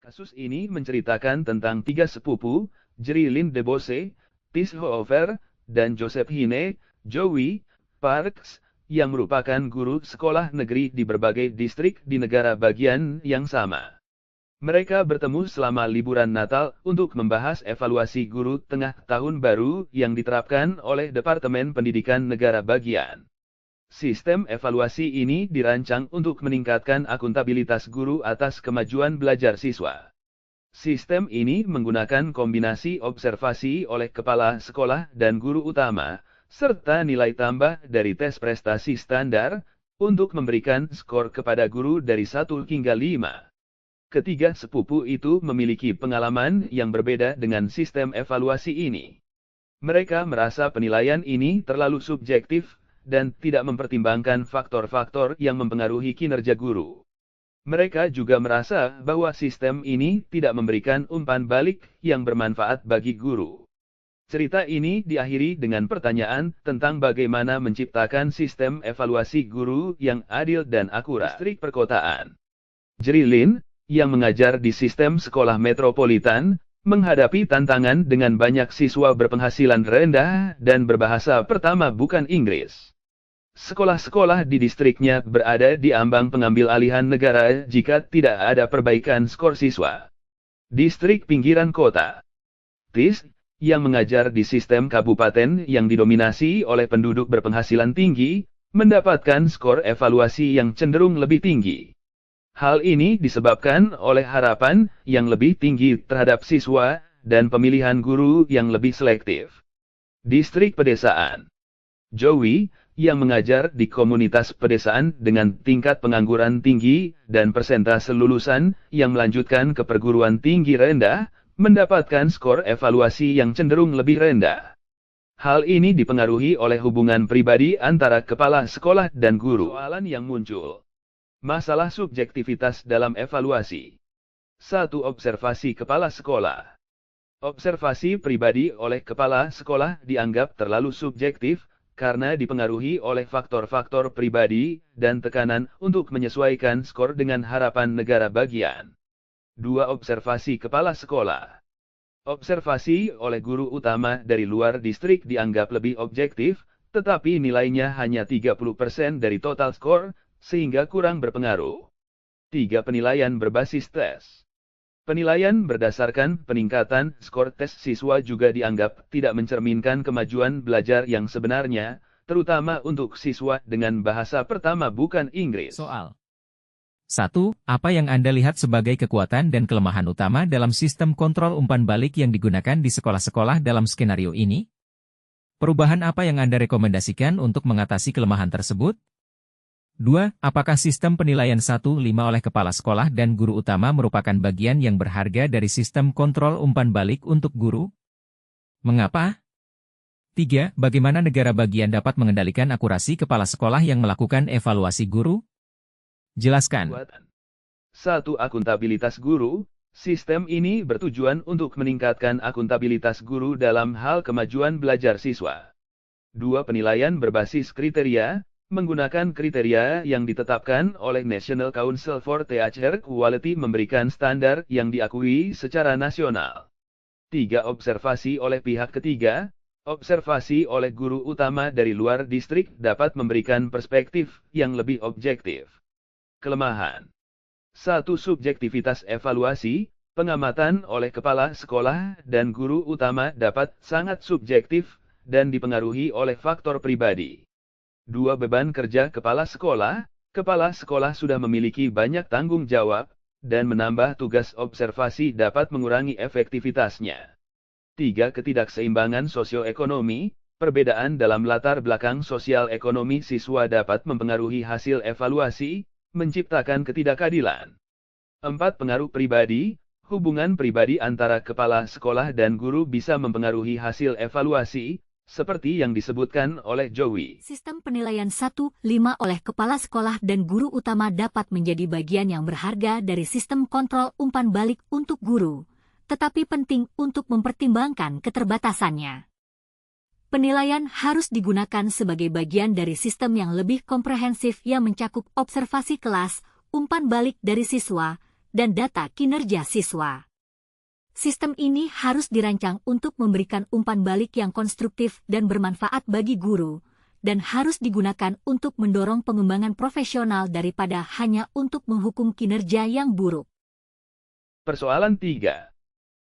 Kasus ini menceritakan tentang tiga sepupu, Jerilyn DeBose, Tis Hoover, dan Josephine Joey Parks, yang merupakan guru sekolah negeri di berbagai distrik di negara bagian yang sama. Mereka bertemu selama liburan Natal untuk membahas evaluasi guru tengah tahun baru yang diterapkan oleh Departemen Pendidikan Negara Bagian. Sistem evaluasi ini dirancang untuk meningkatkan akuntabilitas guru atas kemajuan belajar siswa. Sistem ini menggunakan kombinasi observasi oleh kepala sekolah dan guru utama, serta nilai tambah dari tes prestasi standar, untuk memberikan skor kepada guru dari 1 hingga 5. Ketiga sepupu itu memiliki pengalaman yang berbeda dengan sistem evaluasi ini. Mereka merasa penilaian ini terlalu subjektif, dan tidak mempertimbangkan faktor-faktor yang mempengaruhi kinerja guru. Mereka juga merasa bahwa sistem ini tidak memberikan umpan balik yang bermanfaat bagi guru. Cerita ini diakhiri dengan pertanyaan tentang bagaimana menciptakan sistem evaluasi guru yang adil dan akurat. Distrik perkotaan. Jerilyn, yang mengajar di sistem sekolah metropolitan, menghadapi tantangan dengan banyak siswa berpenghasilan rendah dan berbahasa pertama bukan Inggris. Sekolah-sekolah di distriknya berada di ambang pengambil alihan negara jika tidak ada perbaikan skor siswa. Distrik pinggiran kota. Tis, yang mengajar di sistem kabupaten yang didominasi oleh penduduk berpenghasilan tinggi, mendapatkan skor evaluasi yang cenderung lebih tinggi. Hal ini disebabkan oleh harapan yang lebih tinggi terhadap siswa dan pemilihan guru yang lebih selektif. Distrik pedesaan. Joey, yang mengajar di komunitas pedesaan dengan tingkat pengangguran tinggi dan persentase lulusan yang melanjutkan ke perguruan tinggi rendah, mendapatkan skor evaluasi yang cenderung lebih rendah. Hal ini dipengaruhi oleh hubungan pribadi antara kepala sekolah dan guru. Soalan yang muncul. Masalah subjektivitas dalam evaluasi. 1. Observasi kepala sekolah. Observasi pribadi oleh kepala sekolah dianggap terlalu subjektif, karena dipengaruhi oleh faktor-faktor pribadi dan tekanan untuk menyesuaikan skor dengan harapan negara bagian. 2. Observasi kepala sekolah. Observasi oleh guru utama dari luar distrik dianggap lebih objektif, tetapi nilainya hanya 30% dari total skor, sehingga kurang berpengaruh. 3. Penilaian berbasis tes. Penilaian berdasarkan peningkatan skor tes siswa juga dianggap tidak mencerminkan kemajuan belajar yang sebenarnya, terutama untuk siswa dengan bahasa pertama bukan Inggris. Soal 1. Apa yang Anda lihat sebagai kekuatan dan kelemahan utama dalam sistem kontrol umpan balik yang digunakan di sekolah-sekolah dalam skenario ini? Perubahan apa yang Anda rekomendasikan untuk mengatasi kelemahan tersebut? 2. Apakah sistem penilaian 1-5 oleh kepala sekolah dan guru utama merupakan bagian yang berharga dari sistem kontrol umpan balik untuk guru? Mengapa? 3. Bagaimana negara bagian dapat mengendalikan akurasi kepala sekolah yang melakukan evaluasi guru? Jelaskan. 1. Akuntabilitas guru. Sistem ini bertujuan untuk meningkatkan akuntabilitas guru dalam hal kemajuan belajar siswa. 2. Penilaian berbasis kriteria. Menggunakan kriteria yang ditetapkan oleh National Council for Teacher Quality memberikan standar yang diakui secara nasional. 3. Observasi oleh pihak ketiga. Observasi oleh guru utama dari luar distrik dapat memberikan perspektif yang lebih objektif. Kelemahan. 1. Subjektivitas evaluasi. Pengamatan oleh kepala sekolah dan guru utama dapat sangat subjektif dan dipengaruhi oleh faktor pribadi. 2. Beban kerja kepala sekolah. Kepala sekolah sudah memiliki banyak tanggung jawab, dan menambah tugas observasi dapat mengurangi efektivitasnya. 3. Ketidakseimbangan sosioekonomi. Perbedaan dalam latar belakang sosial ekonomi siswa dapat mempengaruhi hasil evaluasi, menciptakan ketidakadilan. 4. Pengaruh pribadi. Hubungan pribadi antara kepala sekolah dan guru bisa mempengaruhi hasil evaluasi, seperti yang disebutkan oleh Joey. Sistem penilaian 1-5 oleh kepala sekolah dan guru utama dapat menjadi bagian yang berharga dari sistem kontrol umpan balik untuk guru, tetapi penting untuk mempertimbangkan keterbatasannya. Penilaian harus digunakan sebagai bagian dari sistem yang lebih komprehensif yang mencakup observasi kelas, umpan balik dari siswa, dan data kinerja siswa. Sistem ini harus dirancang untuk memberikan umpan balik yang konstruktif dan bermanfaat bagi guru, dan harus digunakan untuk mendorong pengembangan profesional daripada hanya untuk menghukum kinerja yang buruk. Persoalan 3.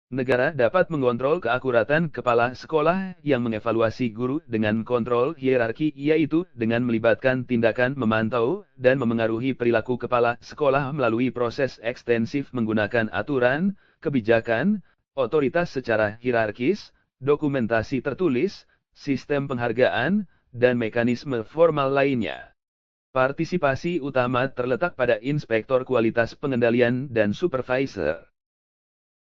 Negara dapat mengontrol keakuratan kepala sekolah yang mengevaluasi guru dengan kontrol hierarki, yaitu dengan melibatkan tindakan memantau dan memengaruhi perilaku kepala sekolah melalui proses ekstensif menggunakan aturan, kebijakan, otoritas secara hierarkis, dokumentasi tertulis, sistem penghargaan, dan mekanisme formal lainnya. Partisipasi utama terletak pada inspektor kualitas pengendalian dan supervisor.